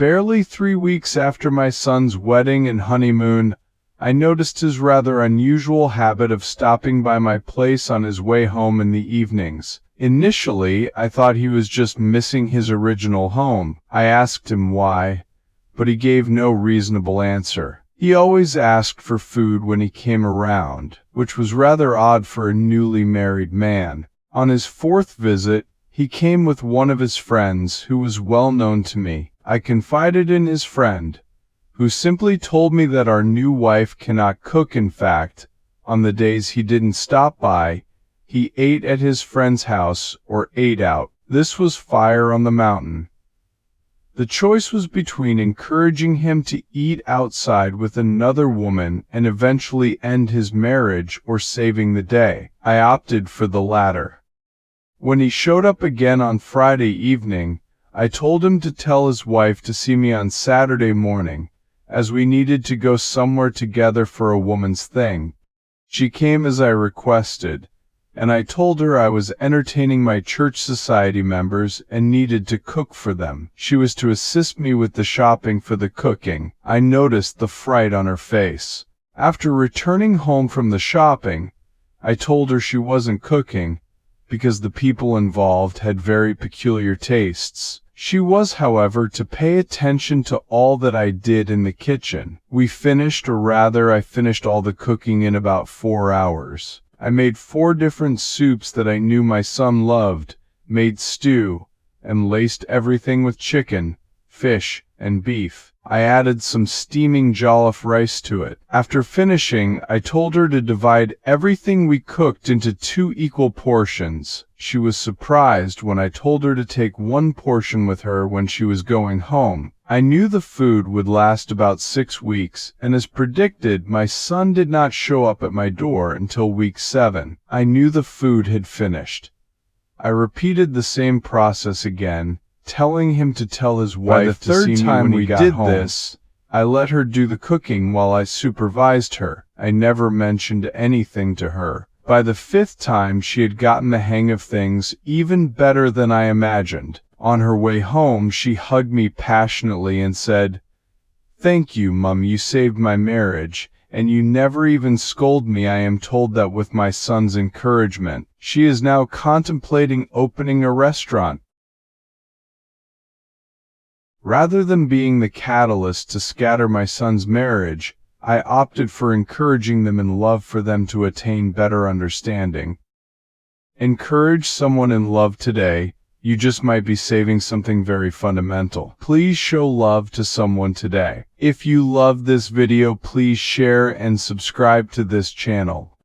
Barely 3 weeks after my son's wedding and honeymoon, I noticed his rather unusual habit of stopping by my place on his way home in the evenings. Initially, I thought he was just missing his original home. I asked him why, but he gave no reasonable answer. He always asked for food when he came around, which was rather odd for a newly married man. On his fourth visit, he came with one of his friends who was well known to me. I confided in his friend, who simply told me that our new wife cannot cook. In fact, on the days he didn't stop by, he ate at his friend's house or ate out. This was fire on the mountain. The choice was between encouraging him to eat outside with another woman and eventually end his marriage or saving the day. I opted for the latter. When he showed up again on Friday evening, I told him to tell his wife to see me on Saturday morning, as we needed to go somewhere together for a woman's thing. She came as I requested, and I told her I was entertaining my church society members and needed to cook for them. She was to assist me with the shopping for the cooking. I noticed the fright on her face. After returning home from the shopping, I told her she wasn't cooking, because the people involved had very peculiar tastes. She was, however, to pay attention to all that I did in the kitchen. We finished, or rather I finished all the cooking in about 4 hours. I made 4 different soups that I knew my son loved, made stew, and laced everything with chicken, fish, and beef. I added some steaming jollof rice to it. After finishing, I told her to divide everything we cooked into 2 equal portions. She was surprised when I told her to take 1 portion with her when she was going home. I knew the food would last about 6 weeks, and as predicted, my son did not show up at my door until week 7. I knew the food had finished. I repeated the same process again, telling him to tell his wife to see me when we got home. This, I let her do the cooking while I supervised her. I never mentioned anything to her. By the 5th time, she had gotten the hang of things even better than I imagined. On her way home, she hugged me passionately and said, "Thank you, Mum, you saved my marriage, and you never even scold me." I am told that with my son's encouragement, she is now contemplating opening a restaurant. Rather than being the catalyst to scatter my son's marriage, I opted for encouraging them in love for them to attain better understanding. Encourage someone in love today. You just might be saving something very fundamental. Please show love to someone today. If you love this video, please share and subscribe to this channel.